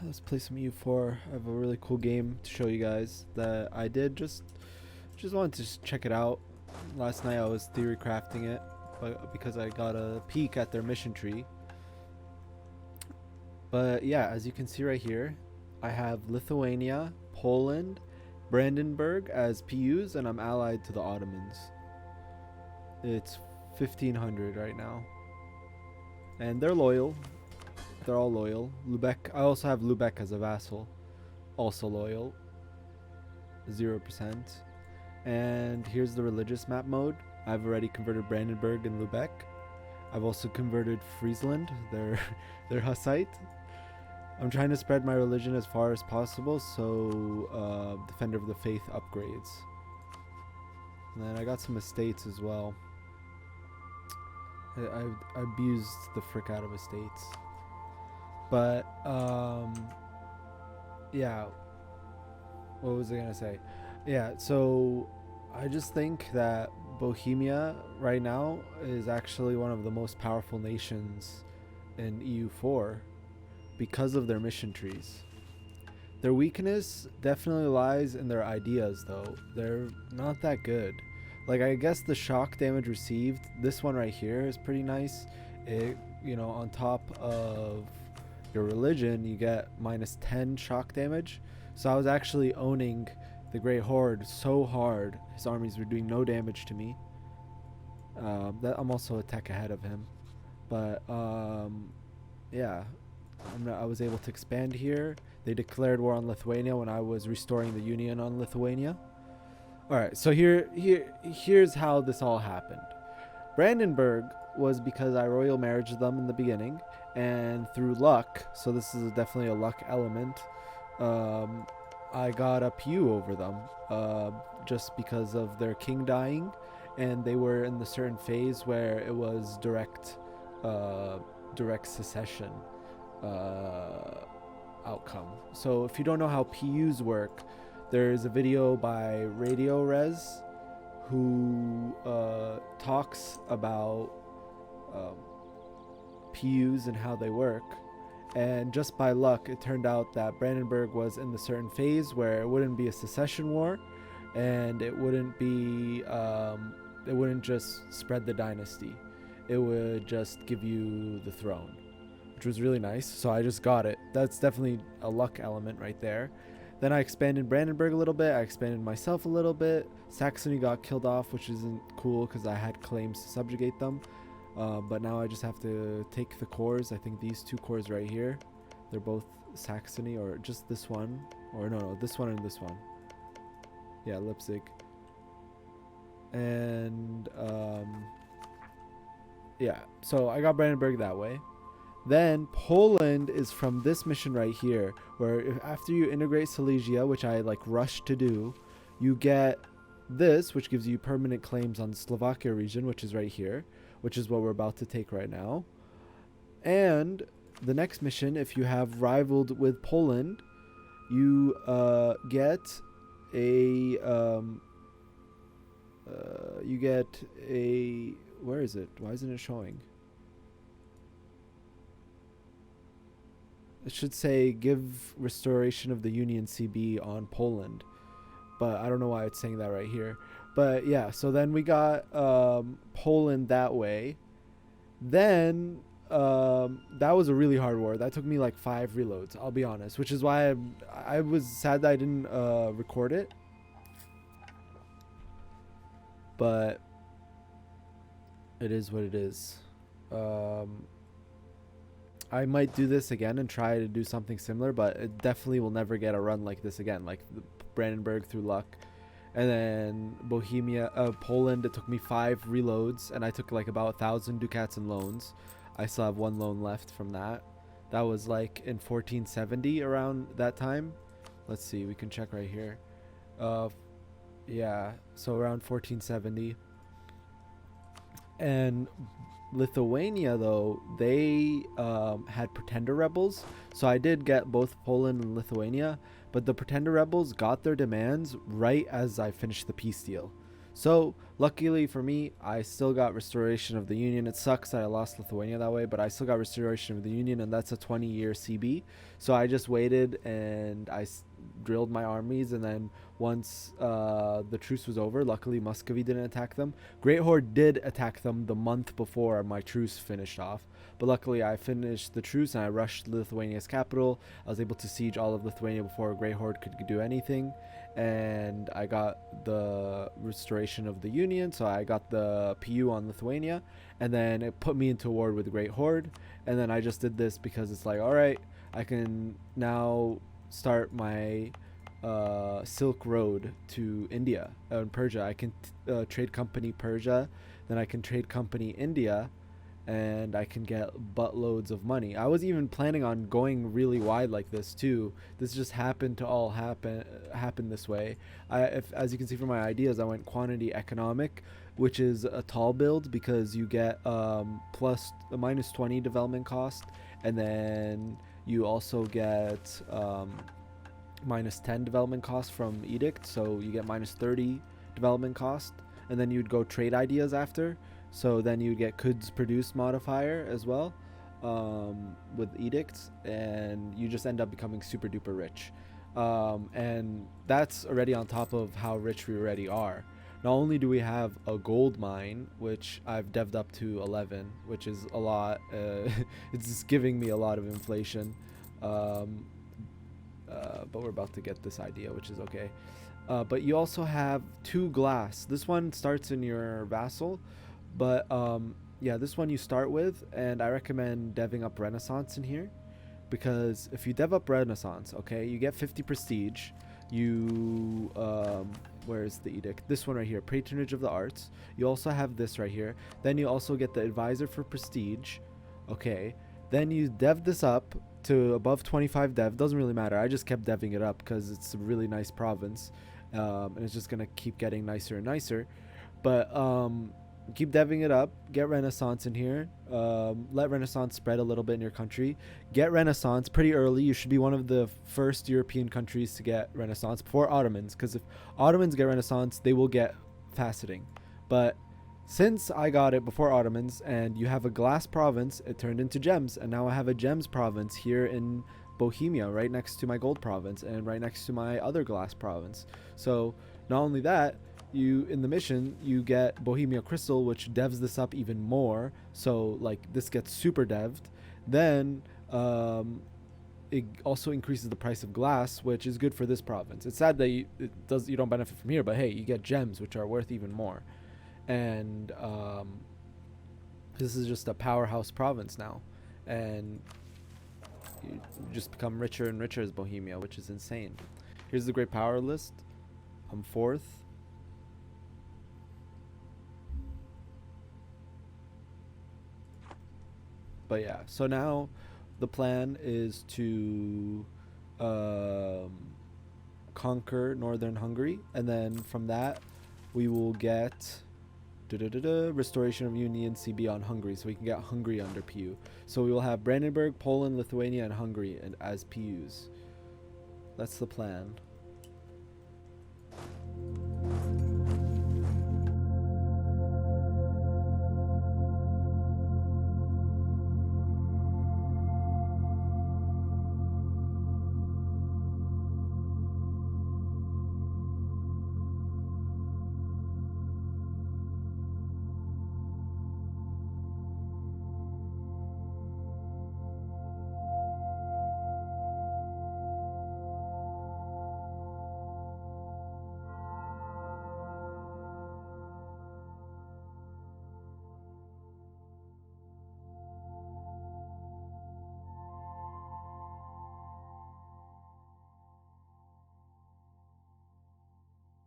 let's play some EU4. I have a really cool game to show you guys that I did. Just wanted to check it out. Last night I was theory crafting it, but because I got a peek at their mission tree. But yeah, as you can see right here, I have Lithuania, Poland, Brandenburg as PUs, and I'm allied to the Ottomans. It's 1500 right now, and they're loyal. They're all loyal. Lubeck. I also have Lubeck as a vassal, also loyal. 0%. And here's the religious map mode. I've already converted Brandenburg and Lubeck. I've also converted Friesland. They're Hussite. I'm trying to spread my religion as far as possible, so Defender of the Faith upgrades. And then I got some estates as well. I abused the frick out of estates. But, yeah. What was I going to say? Yeah, so I just think that Bohemia right now is actually one of the most powerful nations in EU4 because of their mission trees. Their weakness definitely lies in their ideas, though. They're not that good. Like, I guess the shock damage received, this one right here is pretty nice. It, you know, on top of your religion, you get minus 10 shock damage. So I was actually owning the Great Horde so hard, his armies were doing no damage to me. That I'm also a tech ahead of him. But, yeah. I was able to expand here. They declared war on Lithuania when I was restoring the Union on Lithuania. Alright, so here's how this all happened. Brandenburg was because I royal marriaged them in the beginning, and through luck, so this is definitely a luck element, I got a PU over them, just because of their king dying, and they were in the certain phase where it was direct secession outcome. So if you don't know how PUs work, there's a video by Radio Res who talks about PUs and how they work. And just by luck, it turned out that Brandenburg was in the certain phase where it wouldn't be a secession war, and it wouldn't just spread the dynasty. It would just give you the throne, which was really nice. So I just got it. That's definitely a luck element right there. Then I expanded Brandenburg a little bit. I expanded myself a little bit. Saxony got killed off, which isn't cool because I had claims to subjugate them. But now I just have to take the cores. I think these two cores right here, they're both Saxony, or just this one. Or no, this one and this one. Yeah, Leipzig. And, yeah, so I got Brandenburg that way. Then Poland is from this mission right here, where after you integrate Silesia, which I like rushed to do, you get this, which gives you permanent claims on the Slovakia region, which is right here, which is what we're about to take right now. And the next mission, if you have rivaled with Poland, you get a where is it? Why isn't it showing? It should say give restoration of the Union CB on Poland, but I don't know why it's saying that right here. But yeah, so then we got Poland that way. Then that was a really hard war. That took me like 5 reloads, I'll be honest, which is why I was sad that I didn't record it. But it is what it is. I might do this again and try to do something similar, but it definitely will never get a run like this again, like Brandenburg through luck. And then Bohemia, Poland, it took me 5 reloads, and I took like about 1,000 ducats in loans. I still have 1 loan left from that. That was like in 1470 around that time. Let's see, we can check right here. Yeah, so around 1470. And Lithuania, though, they had pretender rebels, so I did get both Poland and Lithuania, but the pretender rebels got their demands right as I finished the peace deal. So luckily for me, I still got restoration of the union. It sucks that I lost Lithuania that way, but I still got restoration of the union, and that's a 20-year CB. So I just waited and drilled my armies, and then once the truce was over, luckily Muscovy didn't attack them. Great Horde did attack them the month before my truce finished off, but luckily I finished the truce and I rushed Lithuania's capital. I was able to siege all of Lithuania before Great Horde could do anything, and I got the restoration of the union, so I got the PU on Lithuania, and then it put me into war with Great Horde. And then I just did this because it's like, all right, I can now start my Silk Road to India and Persia. I can trade company Persia, then I can trade company India, and I can get buttloads of money. I was even planning on going really wide like this too. This just happened to all happen this way. As you can see from my ideas, I went quantity economic, which is a tall build because you get plus a minus 20 development cost, and then you also get minus 10 development cost from edict, so you get minus 30 development cost, and then you'd go trade ideas after. So then you get could produce modifier as well with edicts, and you just end up becoming super duper rich. And that's already on top of how rich we already are. Not only do we have a gold mine, which I've devved up to 11, which is a lot. It's just giving me a lot of inflation. But we're about to get this idea, which is okay. But you also have 2 glass. This one starts in your vassal. But yeah, this one you start with, and I recommend deving up Renaissance in here, because if you dev up Renaissance, okay, you get 50 prestige. You where's the edict? This one right here, Patronage of the Arts. You also have this right here. Then you also get the advisor for prestige. Okay, then you dev this up to above 25 dev. Doesn't really matter. I just kept deving it up because it's a really nice province, and it's just gonna keep getting nicer and nicer. But keep deving it up, get Renaissance in here, let Renaissance spread a little bit in your country, get Renaissance pretty early. You should be one of the first European countries to get Renaissance before Ottomans, because if Ottomans get Renaissance, they will get faceting. But since I got it before Ottomans, and you have a glass province, it turned into gems, and now I have a gems province here in Bohemia, right next to my gold province and right next to my other glass province. So not only that, you in the mission you get Bohemia Crystal, which devs this up even more, so like this gets super devved. Then it also increases the price of glass, which is good for this province. It's sad that you don't benefit from here, but hey, you get gems, which are worth even more. And this is just a powerhouse province now, and you just become richer and richer as Bohemia, which is insane. Here's the great power list. I'm 4th. But yeah, so now the plan is to conquer northern Hungary, and then from that we will get restoration of Union CB on Hungary, so we can get Hungary under PU. So we will have Brandenburg, Poland, Lithuania, and Hungary and as PUs. That's the plan.